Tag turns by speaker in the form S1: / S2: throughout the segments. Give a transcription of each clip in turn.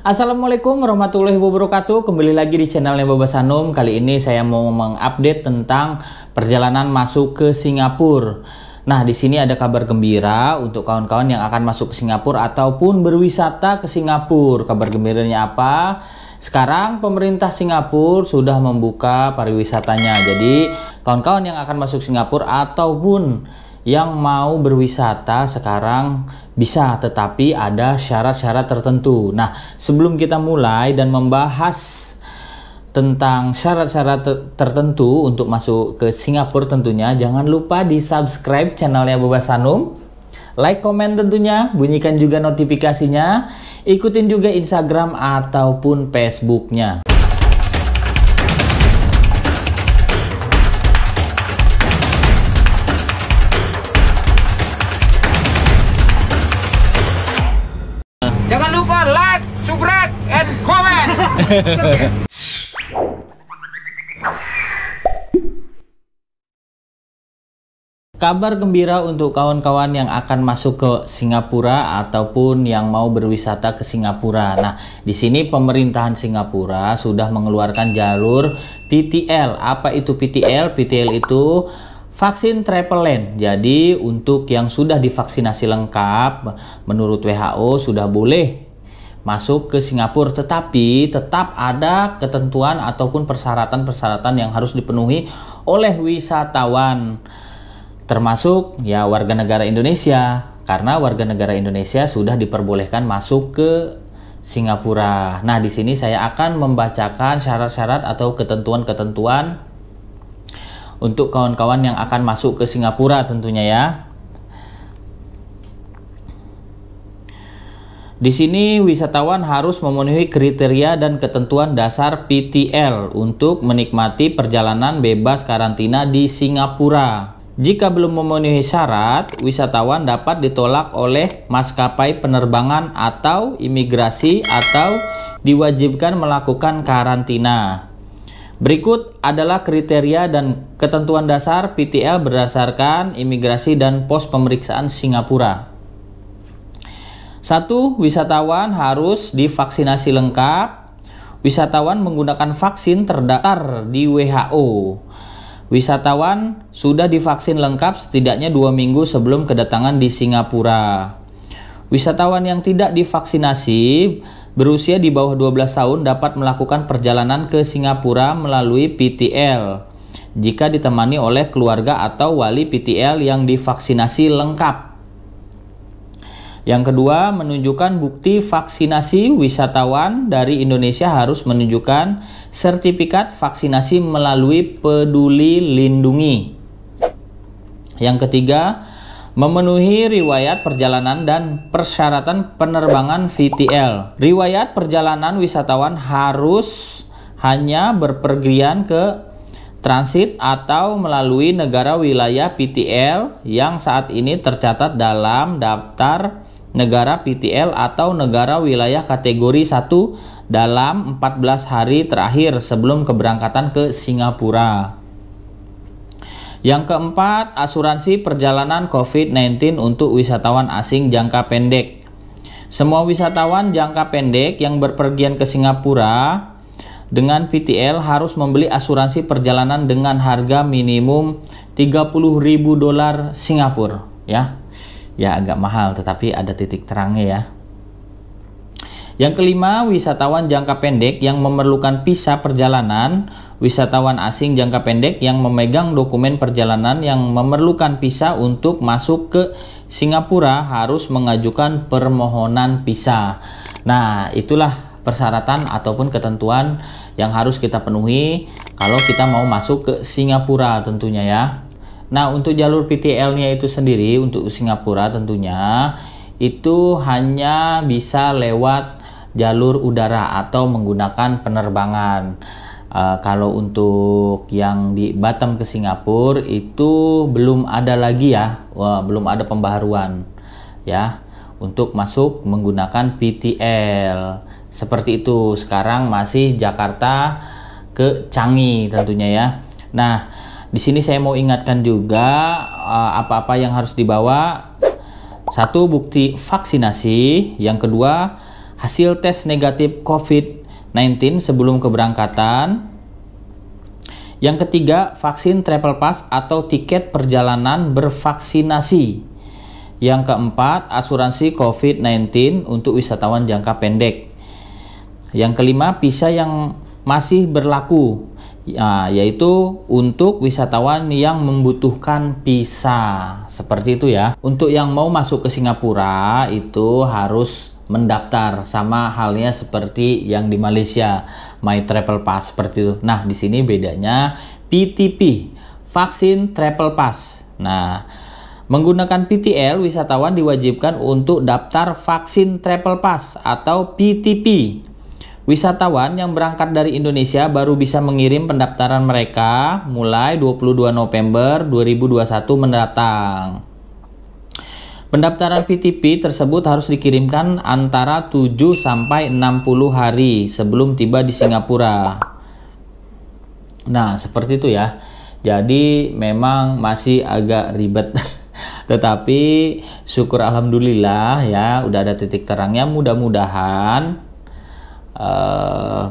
S1: Assalamualaikum warahmatullahi wabarakatuh. Kembali lagi di channelnya Babas Hanum. Kali ini saya mau mengupdate tentang perjalanan masuk ke Singapura. Nah, di sini ada kabar gembira untuk kawan-kawan yang akan masuk ke Singapura ataupun berwisata ke Singapura. Kabar gembiranya apa? Sekarang pemerintah Singapura sudah membuka pariwisatanya. Jadi, kawan-kawan yang akan masuk Singapura ataupun yang mau berwisata sekarang bisa, tetapi ada syarat-syarat tertentu. Nah, sebelum kita mulai dan membahas tentang syarat-syarat tertentu untuk masuk ke Singapura tentunya, jangan lupa di subscribe channelnya Babas Hanum, like, komen tentunya, bunyikan juga notifikasinya, ikutin juga Instagram ataupun Facebooknya.
S2: Jangan lupa like, subscribe, and comment.
S1: Kabar gembira untuk kawan-kawan yang akan masuk ke Singapura ataupun yang mau berwisata ke Singapura. Nah, di sini pemerintahan Singapura sudah mengeluarkan jalur PTL. Apa itu PTL? PTL itu vaksin travel lane. Jadi untuk yang sudah divaksinasi lengkap menurut WHO sudah boleh masuk ke Singapura, tetapi tetap ada ketentuan ataupun persyaratan-persyaratan yang harus dipenuhi oleh wisatawan, termasuk ya warga negara Indonesia, karena warga negara Indonesia sudah diperbolehkan masuk ke Singapura. Nah, di sini saya akan membacakan syarat-syarat atau ketentuan-ketentuan untuk kawan-kawan yang akan masuk ke Singapura tentunya ya. Di sini wisatawan harus memenuhi kriteria dan ketentuan dasar PTL untuk menikmati perjalanan bebas karantina di Singapura. Jika belum memenuhi syarat, wisatawan dapat ditolak oleh maskapai penerbangan atau imigrasi atau diwajibkan melakukan karantina. Berikut adalah kriteria dan ketentuan dasar PTL berdasarkan imigrasi dan pos pemeriksaan Singapura. 1. Wisatawan harus divaksinasi lengkap. Wisatawan menggunakan vaksin terdaftar di WHO. Wisatawan sudah divaksin lengkap setidaknya 2 minggu sebelum kedatangan di Singapura. Wisatawan yang tidak divaksinasi berusia di bawah 12 tahun dapat melakukan perjalanan ke Singapura melalui PTL jika ditemani oleh keluarga atau wali PTL yang divaksinasi lengkap. Yang kedua, menunjukkan bukti vaksinasi. Wisatawan dari Indonesia harus menunjukkan sertifikat vaksinasi melalui Peduli Lindungi. Yang ketiga, memenuhi riwayat perjalanan dan persyaratan penerbangan VTL. Riwayat perjalanan wisatawan harus hanya berpergian ke transit atau melalui negara wilayah PTL yang saat ini tercatat dalam daftar negara PTL atau negara wilayah kategori 1 dalam 14 hari terakhir sebelum keberangkatan ke Singapura. Yang keempat, asuransi perjalanan COVID-19 untuk wisatawan asing jangka pendek. Semua wisatawan jangka pendek yang berpergian ke Singapura dengan PTL harus membeli asuransi perjalanan dengan harga minimum $30.000 Singapura ya. Ya agak mahal, tetapi ada titik terangnya ya. Yang kelima, wisatawan jangka pendek yang memerlukan visa perjalanan. Wisatawan asing jangka pendek yang memegang dokumen perjalanan yang memerlukan visa untuk masuk ke Singapura harus mengajukan permohonan visa. Nah, itulah persyaratan ataupun ketentuan yang harus kita penuhi kalau kita mau masuk ke Singapura tentunya ya. Nah, untuk jalur PTL-nya itu sendiri untuk Singapura tentunya itu hanya bisa lewat jalur udara atau menggunakan penerbangan. Kalau untuk yang di Batam ke Singapura itu belum ada lagi ya, belum ada pembaharuan ya untuk masuk menggunakan PTL. Seperti itu, sekarang masih Jakarta ke Changi tentunya ya. Nah, di sini saya mau ingatkan juga apa-apa yang harus dibawa. 1. Bukti vaksinasi. Yang kedua, hasil tes negatif COVID-19 sebelum keberangkatan. Yang ketiga, vaksin travel pass atau tiket perjalanan bervaksinasi. Yang keempat, asuransi COVID-19 untuk wisatawan jangka pendek. Yang kelima, visa yang masih berlaku, yaitu untuk wisatawan yang membutuhkan visa. Seperti itu ya. Untuk yang mau masuk ke Singapura itu harus mendaftar, sama halnya seperti yang di Malaysia, My Travel Pass seperti itu. Nah, di sini bedanya PTP, vaksin travel pass. Nah, menggunakan PTL, wisatawan diwajibkan untuk daftar vaksin travel pass atau PTP. Wisatawan yang berangkat dari Indonesia baru bisa mengirim pendaftaran mereka mulai 22 November 2021 mendatang. Pendaftaran PTP tersebut harus dikirimkan antara 7 sampai 60 hari sebelum tiba di Singapura. Nah, seperti itu ya. Jadi memang masih agak ribet. Tetapi syukur alhamdulillah ya, udah ada titik terangnya. Mudah-mudahan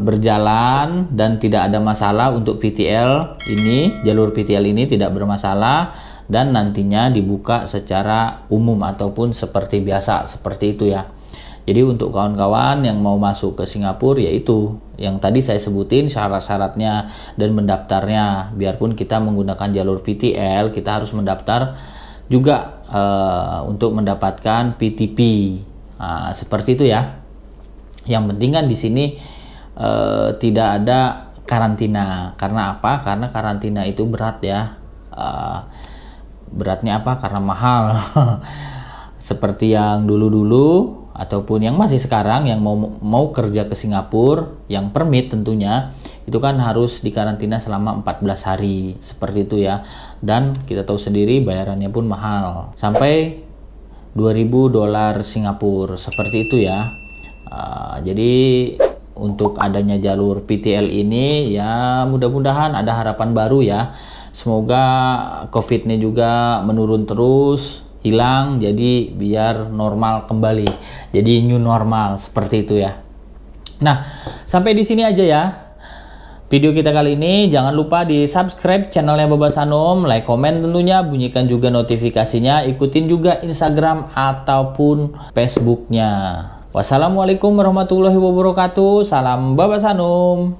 S1: berjalan dan tidak ada masalah untuk PTL ini, jalur PTL ini tidak bermasalah dan nantinya dibuka secara umum ataupun seperti biasa, seperti itu ya. Jadi untuk kawan-kawan yang mau masuk ke Singapura, yaitu yang tadi saya sebutin syarat-syaratnya dan mendaftarnya. Biarpun kita menggunakan jalur PTL, kita harus mendaftar juga untuk mendapatkan PTP. Nah, seperti itu ya. Yang penting kan di sini tidak ada karantina. Karena apa? Karena karantina itu berat ya. Beratnya apa? Karena mahal. Seperti yang dulu-dulu ataupun yang masih sekarang yang mau kerja ke Singapura, yang permit tentunya itu kan harus dikarantina selama 14 hari. Seperti itu ya. Dan kita tahu sendiri bayarannya pun mahal. Sampai $2.000 Singapura. Seperti itu ya. Jadi untuk adanya jalur PTL ini ya mudah-mudahan ada harapan baru ya. Semoga COVID-nya juga menurun terus, hilang, jadi biar normal kembali. Jadi new normal seperti itu ya. Nah, sampai di sini aja ya video kita kali ini. Jangan lupa di subscribe channelnya Babas Hanum, like, komen tentunya, bunyikan juga notifikasinya, ikutin juga Instagram ataupun Facebooknya. Wassalamualaikum warahmatullahi wabarakatuh. Salam Babas Hanum.